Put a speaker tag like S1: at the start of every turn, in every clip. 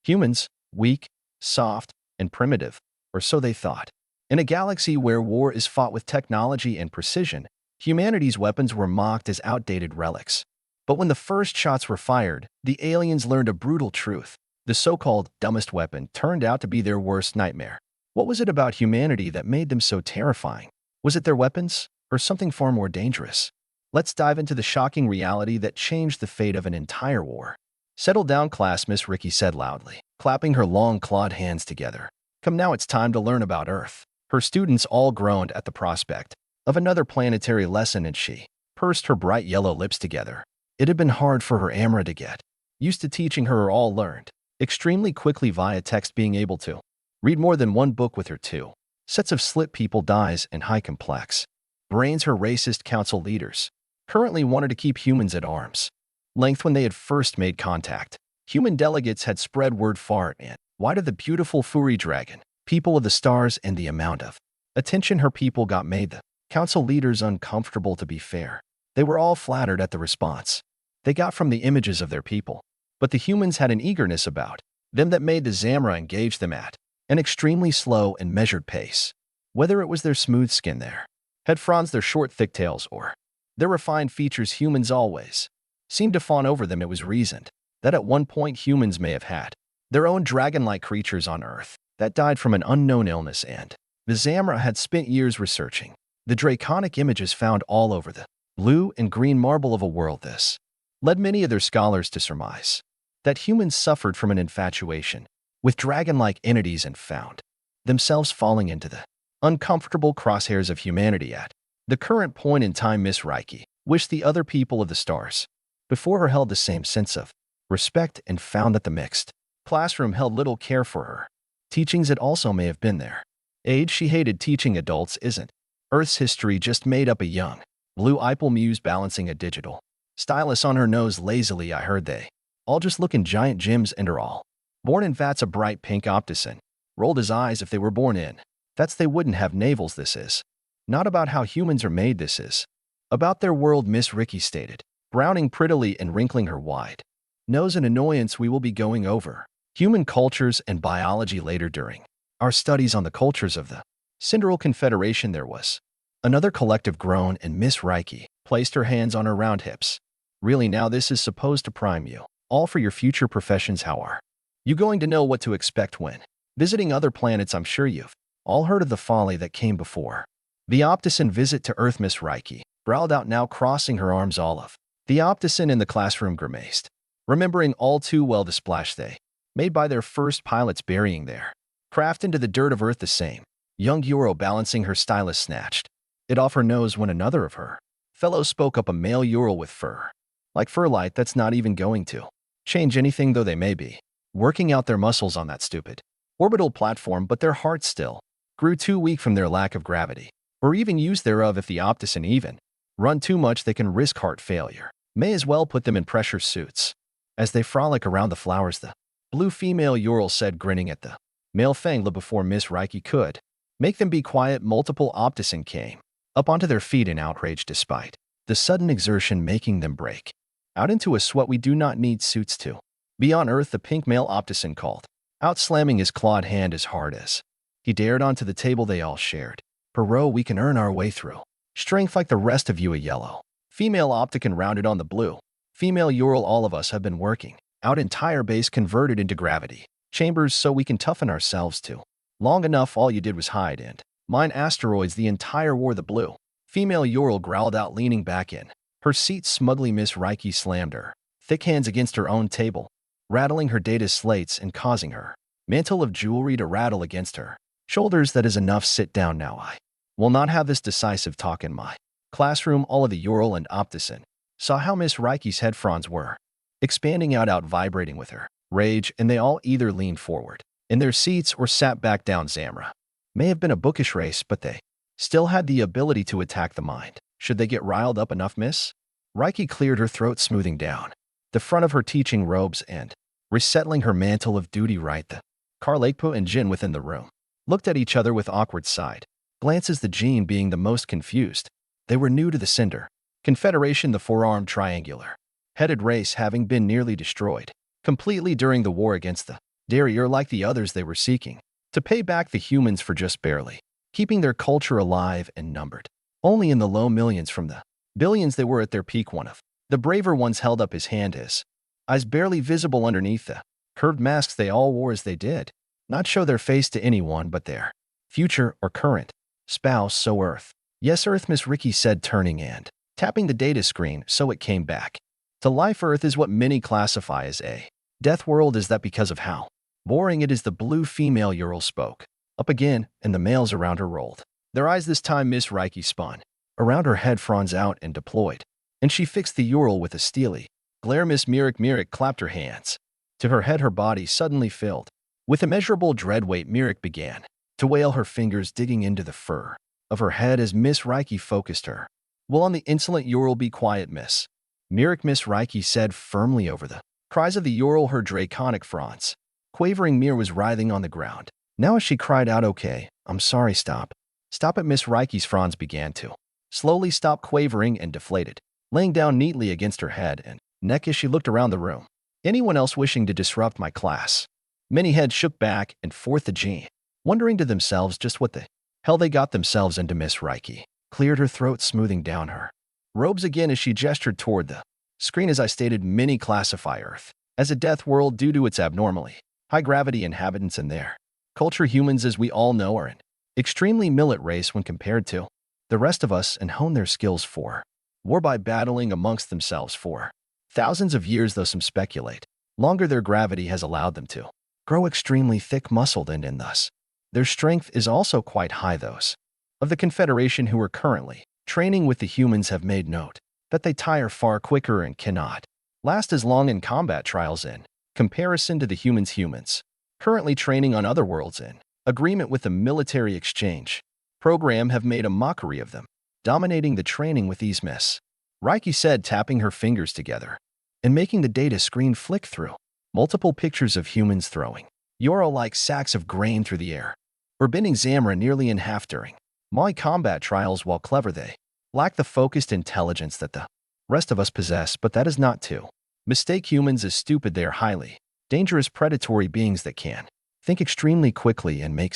S1: Humans, weak, soft, and primitive, or so they thought. In a galaxy where war is fought with technology and precision, humanity's weapons were mocked as outdated relics. But when the first shots were fired, the aliens learned a brutal truth. The so-called dumbest weapon turned out to be their worst nightmare. What was it about humanity that made them so terrifying? Was it their weapons, or something far more dangerous? Let's dive into the shocking reality that changed the fate of an entire war. Settle down, class, Miss Ricky said loudly, clapping her long clawed hands together. Come now, it's time to learn about Earth. Her students all groaned at the prospect of another planetary lesson, and she pursed her bright yellow lips together. It had been hard for her Amra to get used to teaching her all learned extremely quickly via text, being able to read more than one book with her two sets of slit people dies and high complex brains. Her racist council leaders currently wanted to keep humans at arm's length. When they had first made contact, human delegates had spread word far and wide of the beautiful furry dragon, people of the stars, and the amount of attention her people got made the council leaders uncomfortable. To be fair, they were all flattered at the response they got from the images of their people, but the humans had an eagerness about them that made the Zamra engage them at an extremely slow and measured pace. Whether it was their smooth skin, their head fronds, their short thick tails, or their refined features, humans always seemed to fawn over them. It was reasoned that at one point humans may have had their own dragon-like creatures on Earth that died from an unknown illness, and the Zamra had spent years researching the draconic images found all over the blue and green marble of a world. This led many of their scholars to surmise that humans suffered from an infatuation with dragon-like entities and found themselves falling into the uncomfortable crosshairs of humanity at the current point in time. Miss Reiki wished the other people of the stars before her held the same sense of respect and found that the mixed classroom held little care for her teachings. It also may have been their age. She hated teaching adults. Isn't Earth's history just made up? A young blue Ipel mused, balancing a digital stylus on her nose lazily. I heard they all just look in giant gyms and are all born in vats. A bright pink optician rolled his eyes. If they were born in vats, they wouldn't have navels. This is not about how humans are made. This is about their world, Miss Ricky stated, browning prettily and wrinkling her wide nose in annoyance. We will be going over human cultures and biology later during our studies on the cultures of the Cinderal Confederation. There was another collective groan, and Miss Reiki placed her hands on her round hips. Really, now this is supposed to prime you all for your future professions. How are you going to know what to expect when visiting other planets? I'm sure you've all heard of the folly that came before the optician visit to Earth. Miss Reiki growled out, now crossing her arms. All of the optician in the classroom grimaced, remembering all too well the splash they made by their first pilots burying their craft into the dirt of Earth. The same young Euro, balancing her stylus, snatched it off her nose when another of her fellows spoke up, a male Ural with fur like furlight that's not even going to change anything, though they may be working out their muscles on that stupid orbital platform, but their hearts still grew too weak from their lack of gravity, or even use thereof. If the optician even run too much, they can risk heart failure. May as well put them in pressure suits as they frolic around the flowers, the blue female Ural said, grinning at the male Fangla. Before Miss Reiki could make them be quiet, multiple optician came up onto their feet in outrage, despite the sudden exertion making them break out into a sweat. We do not need suits to be on Earth, the pink male optician called out, slamming his clawed hand as hard as he dared onto the table they all shared. Perot, we can earn our way through strength like the rest of you. A yellow female optician rounded on the blue female Ural. All of us have been working out entire base converted into gravity chambers so we can toughen ourselves too long enough. All you did was hide and mine asteroids the entire war. The blue female Ural growled out, leaning back in her seat smugly. Miss Reiki slammed her thick hands against her own table, rattling her data slates and causing her mantle of jewelry to rattle against her shoulders. That is enough. Sit down now. I will not have this decisive talk in my classroom. All of the Ural and optician saw how Miss Reiki's head fronds were expanding out vibrating with her rage, and they all either leaned forward in their seats or sat back down. Zamra may have been a bookish race, but they still had the ability to attack the mind should they get riled up enough. Miss Reiki cleared her throat, smoothing down the front of her teaching robes and resettling her mantle of duty. Right, the Karlakpo and Jin within the room looked at each other with awkward side glances, the Jin being the most confused. They were new to the Cinder Confederation, the four-armed triangular headed race having been nearly destroyed completely during the war against the Dairy are like the others they were seeking, to pay back the humans for just barely keeping their culture alive and numbered. Only in the low millions from the billions they were at their peak. One of the braver ones held up his hand, his eyes barely visible underneath the curved masks they all wore as they did not show their face to anyone but their future or current spouse. So Earth. Yes, Earth, Miss Ricky said, turning and tapping the data screen so it came back to life. Earth is what many classify as a death world. Is that because of how boring it is? The blue female Ural spoke up again, and the males around her rolled their eyes. This time Miss Ricky spun around, her head fronds out and deployed, and she fixed the Ural with a steely glare. Miss Mirik clapped her hands to her head, her body suddenly filled with immeasurable dread. Wait, Mirik began to wail, her fingers digging into the fur of her head as Miss Ricky focused her will on the insolent Ural. Be quiet, Miss Mirik, Miss Ricky said firmly over the cries of the Ural, her draconic fronts quavering. Mir was writhing on the ground now as she cried out, "Okay, I'm sorry, stop. Stop it." Miss Ricky's fronds began to slowly stop quavering and deflated, laying down neatly against her head and neck as she looked around the room. Anyone else wishing to disrupt my class? Many heads shook back and forth, the G, wondering to themselves just what the hell they got themselves into. Miss Ricky cleared her throat, smoothing down her robes again as she gestured toward the screen. As I stated, many classify Earth as a death world due to its abnormally high gravity inhabitants and their culture. Humans, as we all know, are an extremely militant race when compared to the rest of us, and hone their skills for war by battling amongst themselves for thousands of years, though some speculate longer. Their gravity has allowed them to grow extremely thick-muscled, and thus their strength is also quite high. Those of the Confederation who are currently training with the humans have made note that they tire far quicker and cannot last as long in combat trials in comparison to the humans currently training on other worlds in agreement with the military exchange program have made a mockery of them, dominating the training with ease. Miss Ricky said, tapping her fingers together and making the data screen flick through multiple pictures of humans throwing Euro-like sacks of grain through the air or bending Zamra nearly in half during my combat trials. While clever, they lack the focused intelligence that the rest of us possess, but that is not to mistake humans as stupid. They are highly dangerous predatory beings that can think extremely quickly and make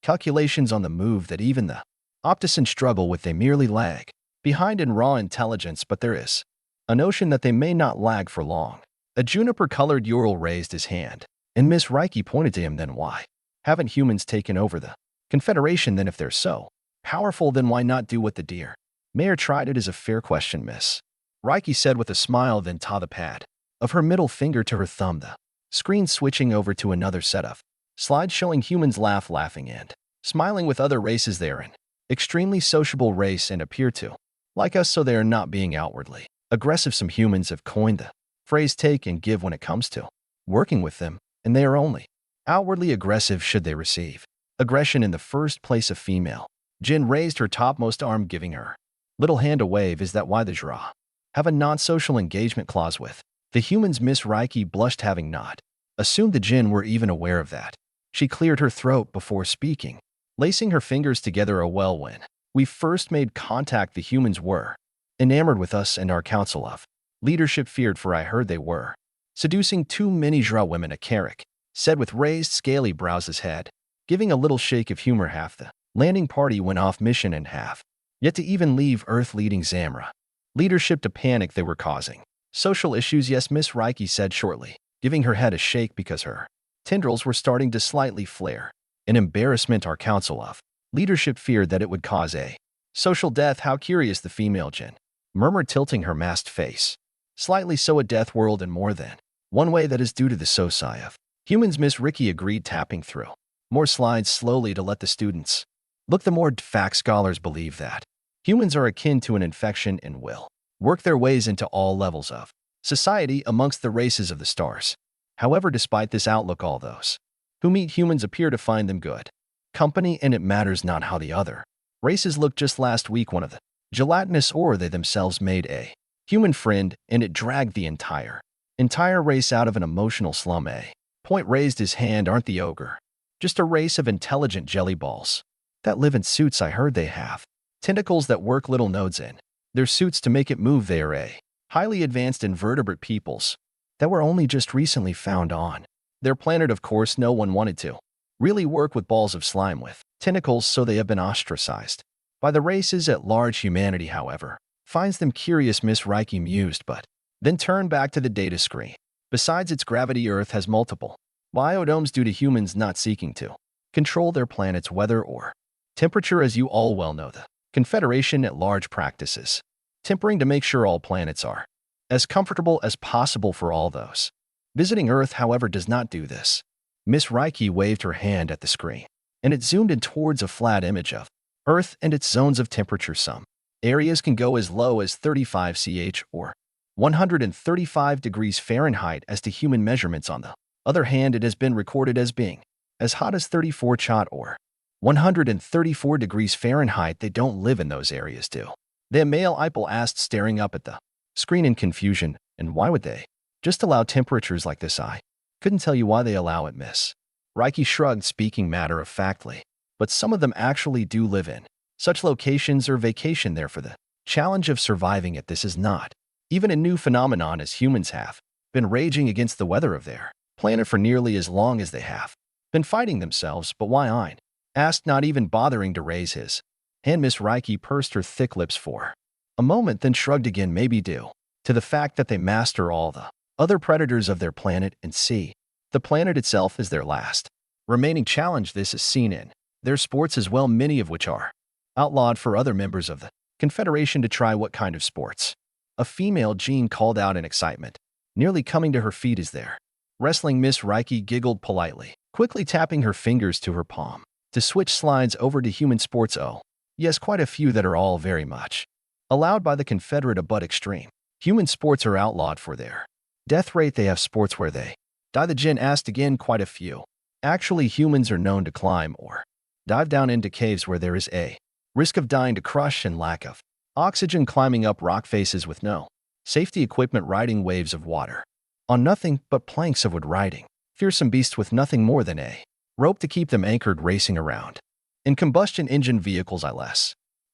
S1: calculations on the move that even the opticians struggle with. They merely lag behind in raw intelligence, but there is a notion that they may not lag for long. A juniper-colored Ural raised his hand, and Miss Ricky pointed to him. Then why haven't humans taken over the Confederation? Then if they're so powerful, then why not do what the dear mayor tried? It is a fair question, Miss Ricky said with a smile, then taught the pad of her middle finger to her thumb, the screen switching over to another set of slides showing humans laughing and smiling with other races. They are an extremely sociable race and appear to like us, so they are not being outwardly aggressive. Some humans have coined the phrase take and give when it comes to working with them, and they are only outwardly aggressive should they receive aggression in the first place. A female Jin raised her topmost arm, giving her little hand a wave. Is that why the Jra have a non-social engagement clause with the humans? Miss Ricky blushed, having not assumed the Jin were even aware of that. She cleared her throat before speaking, lacing her fingers together. Well, when we first made contact, the humans were enamored with us, and our council of leadership feared, for I heard they were seducing too many Jra women. A Carrick said with raised scaly brows, his head giving a little shake of humor. Half the landing party went off mission and half yet to even leave Earth, leading Zamra leadership to panic. They were causing social issues. Yes, Miss Ricky said shortly, giving her head a shake because her tendrils were starting to slightly flare. In embarrassment, our council of leadership feared that it would cause a social death. How curious, the female Jin murmured, tilting her masked face slightly. So a death world in more than one way. That is due to the soci of humans. Miss Ricky agreed, tapping through more slides slowly to let the students look. The more fact scholars believe that humans are akin to an infection and will work their ways into all levels of society amongst the races of the stars. However, despite this outlook, all those who meet humans appear to find them good company, and it matters not how the other races look. Just last week, one of the gelatinous or they themselves made a human friend, and it dragged the entire race out of an emotional slum. A Point raised his hand. Aren't the ogre just a race of intelligent jelly balls that live in suits? I heard they have tentacles that work little nodes in their suits to make it move. They are a highly advanced invertebrate peoples that were only just recently found on Their planet, of course, no one wanted to really work with balls of slime with tentacles, so they have been ostracized by the races at large. Humanity, however, finds them curious. Miss Reiki mused, but then turned back to the data screen. Besides its gravity, Earth has multiple biodomes due to humans not seeking to control their planet's weather or temperature. As you all well know, the Confederation at large practices tempering to make sure all planets are as comfortable as possible for all those visiting. Earth, however, does not do this. Miss Reiki waved her hand at the screen, and it zoomed in towards a flat image of Earth and its zones of temperature. Some areas can go as low as 35 ch or 135 degrees Fahrenheit. As to human measurements, on the other hand, it has been recorded as being as hot as 34 chat or 134 degrees Fahrenheit. They don't live in those areas, do they? Male Ipel asked, staring up at the screen in confusion. And why would they just allow temperatures like this? I couldn't tell you why they allow it, Miss Reiki shrugged, speaking matter-of-factly. But some of them actually do live in such locations or vacation there for the challenge of surviving it. This is not even a new phenomenon, as humans have been raging against the weather of their planet for nearly as long as they have been fighting themselves. But why? Ein asked, not even bothering to raise his hand. Miss Reiki pursed her thick lips for a moment, then shrugged again. Maybe due to the fact that they master all the other predators of their planet and see the planet itself as their last remaining challenge. This is seen in their sports as well, many of which are outlawed for other members of the Confederation to try. What kind of sports? A female Jean called out in excitement, nearly coming to her feet. Is there wrestling? Miss Reiki giggled politely, quickly tapping her fingers to her palm to switch slides over to human sports. Oh, yes, quite a few that are all very much allowed by the Confederate, but extreme human sports are outlawed for their death rate. They have sports where they die. The Jinn asked again. Quite a few. Actually, humans are known to climb or dive down into caves where there is a risk of dying to crush and lack of oxygen, climbing up rock faces with no safety equipment, riding waves of water on nothing but planks of wood, riding fearsome beasts with nothing more than a rope to keep them anchored, racing around in combustion engine vehicles,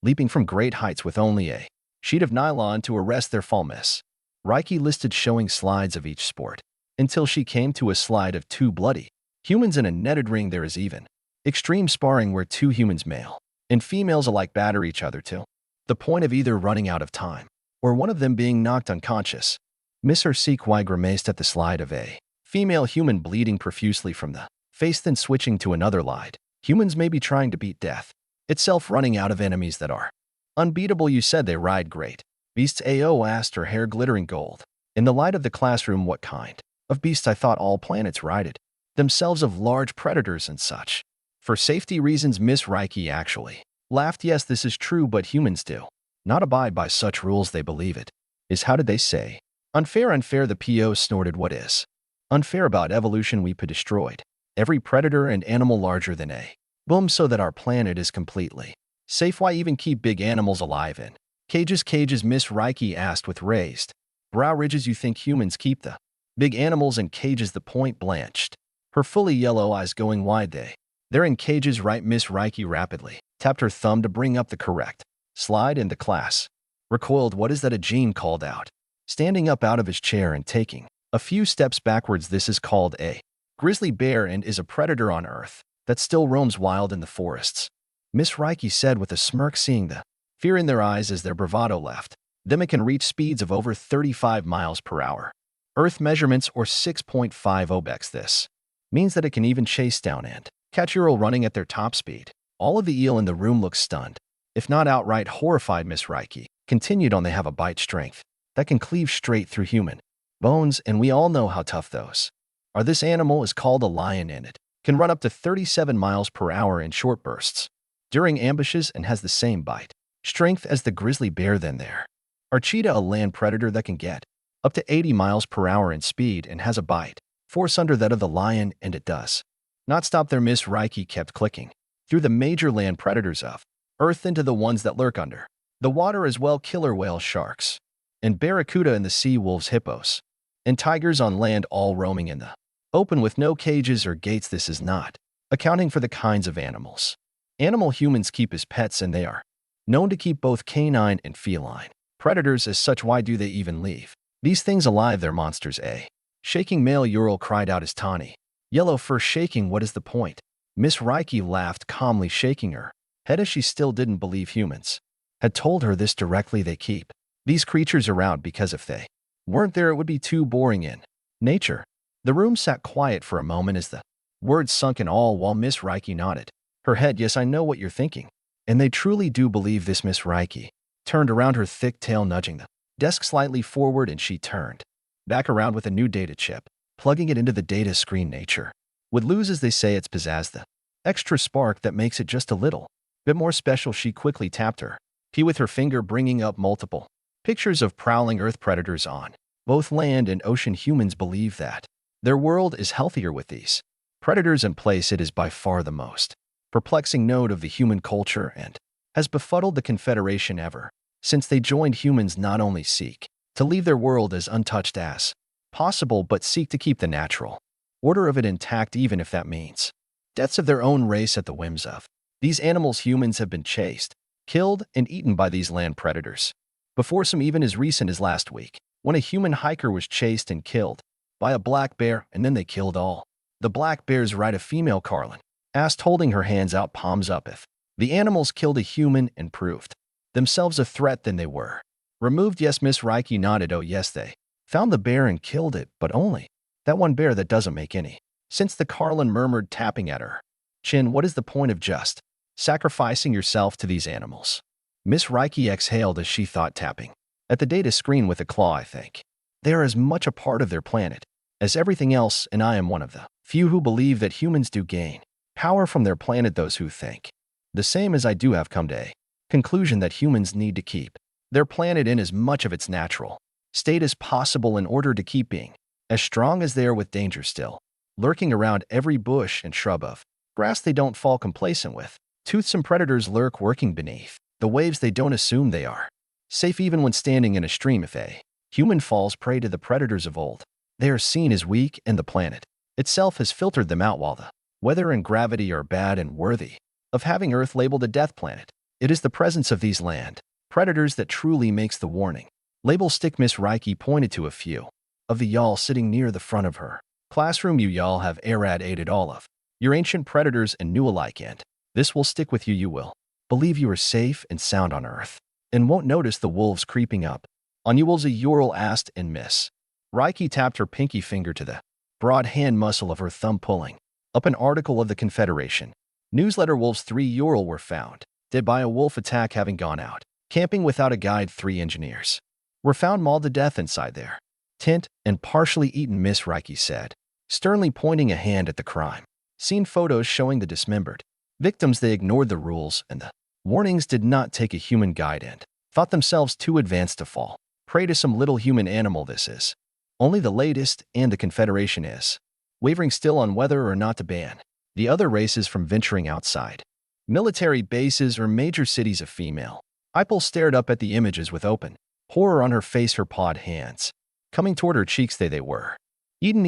S1: leaping from great heights with only a sheet of nylon to arrest their fall. Miss Reiki listed, showing slides of each sport until she came to a slide of two bloody humans in a netted ring. There is even extreme sparring where two humans, male and females alike, batter each other to the point of either running out of time or one of them being knocked unconscious. Miss Reiki grimaced at the slide of a female human bleeding profusely from the face, then switching to another slide. Humans may be trying to beat death itself, running out of enemies that are unbeatable. You said they ride great beasts? Ao asked, her hair glittering gold in the light of the classroom. What kind of beasts? I thought all planets rided themselves of large predators and such for safety reasons. Miss Reiki actually laughed. Yes, this is true, but humans do not abide by such rules. They believe it is, how did they say, unfair? Unfair, the PO snorted. What is unfair about evolution? We destroyed every predator and animal larger than a boom so that our planet is completely safe. Why even keep big animals alive in cages? Cages? Miss Reiki asked with raised brow ridges. You think humans keep the big animals in cages? The point blanched, her fully yellow eyes going wide. They're in cages, right? Miss Reiki rapidly tapped her thumb to bring up the correct slide, and the class recoiled. What is that? A Jean called out, standing up out of his chair and taking a few steps backwards. This is called a grizzly bear and is a predator on Earth that still roams wild in the forests. Miss Reiki said with a smirk, seeing the fear in their eyes as their bravado left them. It can reach speeds of over 35 miles per hour. Earth measurements, or 6.5 obex. This means that it can even chase down and catch Ural running at their top speed. All of the eel in the room looked stunned, if not outright horrified. Miss Reiki continued on. They have a bite strength that can cleave straight through human bones, and we all know how tough those are. This animal is called a lion, and it can run up to 37 miles per hour in short bursts during ambushes and has the same bite strength as the grizzly bear. Then there are cheetah, a land predator that can get up to 80 miles per hour in speed and has a bite force under that of the lion, and it does not stop there. Miss Reiki kept clicking through the major land predators of Earth into the ones that lurk under the water as well: killer whales, sharks, and barracuda in the sea, wolves, hippos, and tigers on land, all roaming in the open with no cages or gates. This is not accounting for the kinds of animals humans keep as pets, and they are known to keep both canine and feline predators as such. Why do they even leave these things alive? They're monsters. A shaking male Ural cried out as Tani Yellow fur shaking, what is the point? Miss Reiki laughed, calmly shaking her head as she still didn't believe humans had told her this directly. They keep these creatures around because if they weren't there, it would be too boring in nature. The room sat quiet for a moment as the words sunk in all while Miss Reiki nodded her head. Yes, I know what you're thinking. And they truly do believe this. Miss Reiki turned around, her thick tail nudging the desk slightly forward, and she turned back around with a new data chip, plugging it into the data screen. Nature would lose, as they say, its pizzazz, the extra spark that makes it just a little bit more special. She quickly tapped her key with her finger, bringing up multiple pictures of prowling Earth predators on both land and ocean. Humans believe that their world is healthier with these predators in place. It is by far the most perplexing node of the human culture and has befuddled the Confederation ever since they joined. Humans not only seek to leave their world as untouched as possible, but seek to keep the natural order of it intact, even if that means deaths of their own race at the whims of these animals. Humans have been chased, killed, and eaten by these land predators before, some even as recent as last week, when a human hiker was chased and killed by a black bear, and then they killed all the black bears. Right? A female Carlin asked, holding her hands out, palms up. If the animals killed a human and proved themselves a threat, then they were removed. Yes, Miss Reiki nodded. Oh yes, they found the bear and killed it, but only that one bear. That doesn't make any sense, the Carlin murmured, tapping at her chin. What is the point of just sacrificing yourself to these animals? Miss Reiki exhaled as she thought, tapping at the data screen with a claw. I think they are as much a part of their planet as everything else, and I am one of the few who believe that humans do gain power from their planet. Those who think the same as I do have come to a conclusion that humans need to keep their planet in as much of its natural state as possible in order to keep being as strong as they are, with danger still lurking around every bush and shrub of grass they don't fall complacent with. Toothsome predators lurk working beneath the waves. They don't assume they are safe even when standing in a stream. If a human falls prey to the predators of old, they are seen as weak, and the planet itself has filtered them out, while the weather and gravity are bad and worthy of having Earth labeled a death planet. It is the presence of these land predators that truly makes the warning label stick. Miss Reiki pointed to a few of the y'all sitting near the front of her classroom. You y'all have eradicated all of your ancient predators and new alike, and this will stick with you. You will believe you are safe and sound on Earth and won't notice the wolves creeping up on you. Wolves, a Ural asked, and Miss Reiki tapped her pinky finger to the broad hand muscle of her thumb, pulling up an article of the Confederation newsletter. Wolves 3 Ural were found dead by a wolf attack, having gone out camping without a guide. 3 engineers were found mauled to death inside their tent and partially eaten, Miss Reiki said, sternly pointing a hand at the crime scene photos showing the dismembered victims. They ignored the rules and the warnings, did not take a human guide, and thought themselves too advanced to fall prey to some little human animal. This is only the latest, and the Confederation is wavering still on whether or not to ban the other races from venturing outside military bases or major cities. A female Ipel stared up at the images with open horror on her face, her pawed hands coming toward her cheeks. They were eaten,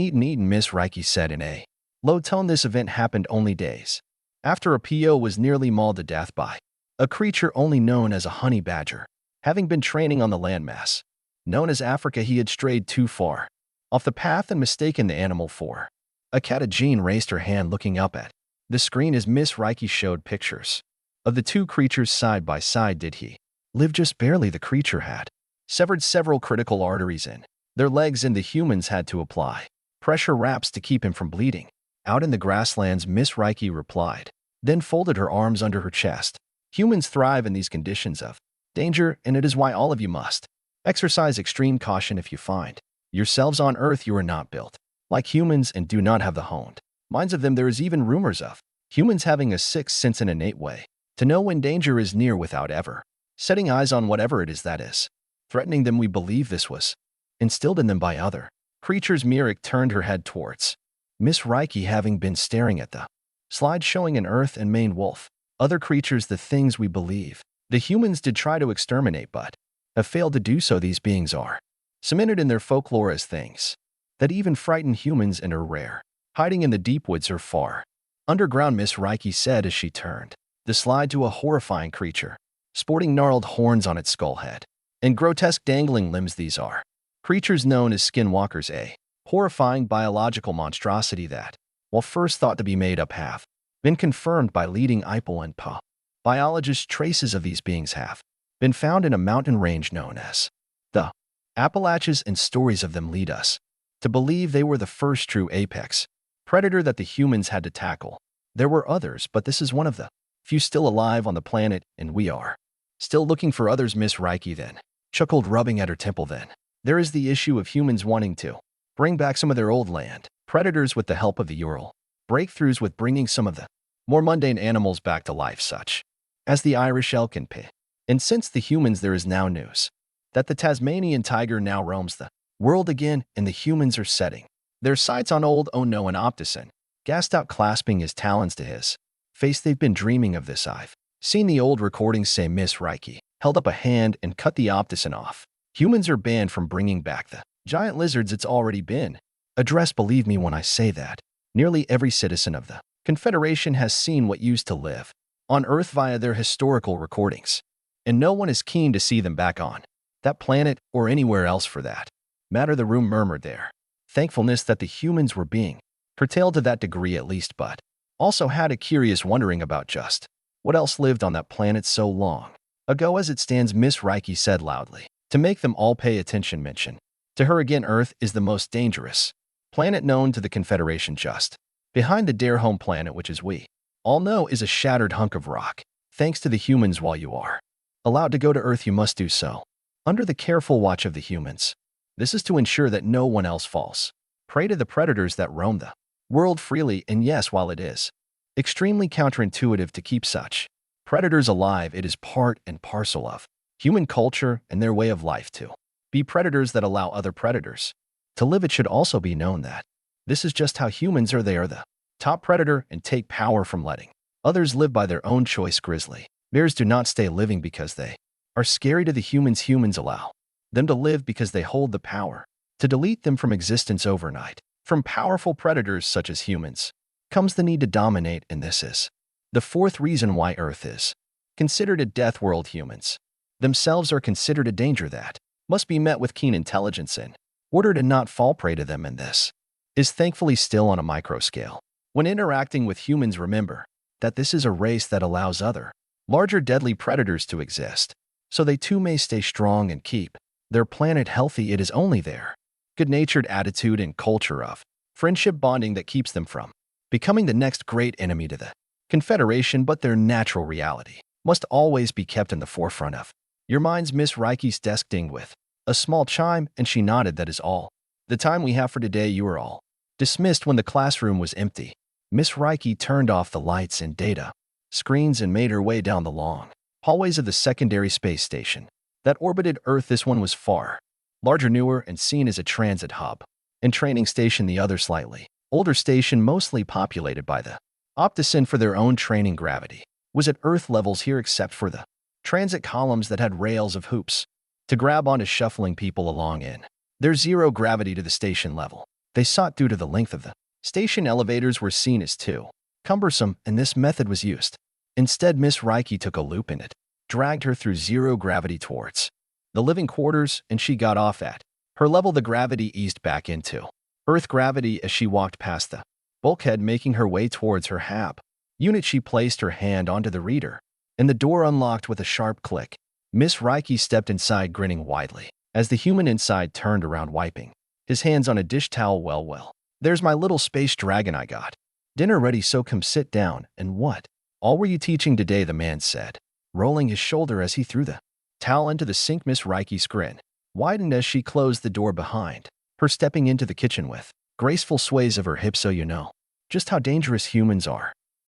S1: Miss Reiki said in a low tone. This event happened only days after a PO was nearly mauled to death by a creature only known as a honey badger. Having been training on the landmass known as Africa, he had strayed too far off the path and mistaken the animal for a cat. Jean raised her hand, looking up at the screen as Miss Reiki showed pictures of the two creatures side by side. Did he live? Just barely. The creature had severed several critical arteries in their legs, and the humans had to apply pressure wraps to keep him from bleeding out in the grasslands, Miss Reiki replied, then folded her arms under her chest. Humans thrive in these conditions of danger, and it is why all of you must exercise extreme caution. If you find yourselves on Earth, you are not built like humans and do not have the honed minds of them. There is even rumors of humans having a sixth sense, an innate way to know when danger is near without ever setting eyes on whatever it is that is threatening them. We believe this was instilled in them by other creatures. Mirik turned her head towards Miss Reiki, having been staring at the slide showing an earth and maned wolf. Other creatures, the things we believe the humans did try to exterminate but have failed to do so. These beings are cemented in their folklore as things that even frighten humans and are rare, hiding in the deep woods or far underground, Miss Reiki said as she turned the slide to a horrifying creature, sporting gnarled horns on its skull head and grotesque dangling limbs. These are creatures known as skinwalkers, a horrifying biological monstrosity that while first thought to be made up, have been confirmed by leading IPL and PA biologists. Traces of these beings have been found in a mountain range known as the Appalachians, and stories of them lead us to believe they were the first true apex predator that the humans had to tackle. There were others, but this is one of the few still alive on the planet, and we are still looking for others. Miss Reiki then chuckled, rubbing at her temple. Then there is the issue of humans wanting to bring back some of their old land predators with the help of the Ural breakthroughs, with bringing some of the more mundane animals back to life, such as the Irish elk and pig. And since the humans, there is now news that the Tasmanian tiger now roams the world again, and the humans are setting their sights on old Ono and Optician, gasped out, clasping his talons to his face. They've been dreaming of this. I've seen the old recordings, say Miss Reiki held up a hand and cut the Optician off. Humans are banned from bringing back the giant lizards. It's already been addressed. Believe me when I say that nearly every citizen of the Confederation has seen what used to live on Earth via their historical recordings, and no one is keen to see them back on that planet or anywhere else for that matter. The room murmured their thankfulness that the humans were being curtailed to that degree at least, but also had a curious wondering about just what else lived on that planet so long ago. As it stands, Miss Reiki said loudly, to make them all pay attention, mention to her again, Earth is the most dangerous planet known to the Confederation. Just behind the Dare home planet, which as we all know is a shattered hunk of rock. Thanks to the humans, while you are allowed to go to Earth, you must do so under the careful watch of the humans. This is to ensure that no one else falls prey to the predators that roam the world freely. And yes, while it is extremely counterintuitive to keep such predators alive, it is part and parcel of human culture and their way of life to be predators that allow other predators to live. It should also be known that this is just how humans are. They are the top predator and take power from letting others live by their own choice. Grizzly bears do not stay living because they are scary to the humans. Humans allow them to live because they hold the power to delete them from existence overnight. From powerful predators such as humans comes the need to dominate, and this is the fourth reason why Earth is considered a death world. Humans themselves are considered a danger that must be met with keen intelligence in order to not fall prey to them, and this is thankfully still on a micro scale. When interacting with humans, remember that this is a race that allows other larger deadly predators to exist, so they too may stay strong and keep their planet healthy. It is only their good-natured attitude and culture of friendship bonding that keeps them from becoming the next great enemy to the Confederation, but their natural reality must always be kept in the forefront of your minds. Miss Reiki's desk dinged with a small chime, and she nodded. That is all the time we have for today. You are all dismissed. When the classroom was empty, Miss Reiki turned off the lights and data screens and made her way down the long hallways of the secondary space station that orbited Earth. This one was far larger, newer, and seen as a transit hub and training station. The other, slightly older station, mostly populated by the Optician for their own training. Gravity was at Earth levels here, except for the transit columns that had rails of hoops to grab onto, shuffling people along in their zero gravity to the station level they sought. Due to the length of the station, elevators were seen as too cumbersome, and this method was used. Instead, Miss Reiki took a loop in it, dragged her through zero gravity towards the living quarters, and she got off at her level. The gravity eased back into Earth gravity as she walked past the bulkhead, making her way towards her hab unit. She placed her hand onto the reader, and the door unlocked with a sharp click. Miss Reiki stepped inside, grinning widely as the human inside turned around, wiping his hands on a dish towel. Well, there's my little space dragon. I got dinner ready, so come sit down. And what all were you teaching today? The man said, rolling his shoulder as he threw the towel into the sink. Miss Reiki's grin widened as she closed the door behind her, stepping into the kitchen with graceful sways of her hips. So you know just how dangerous humans are.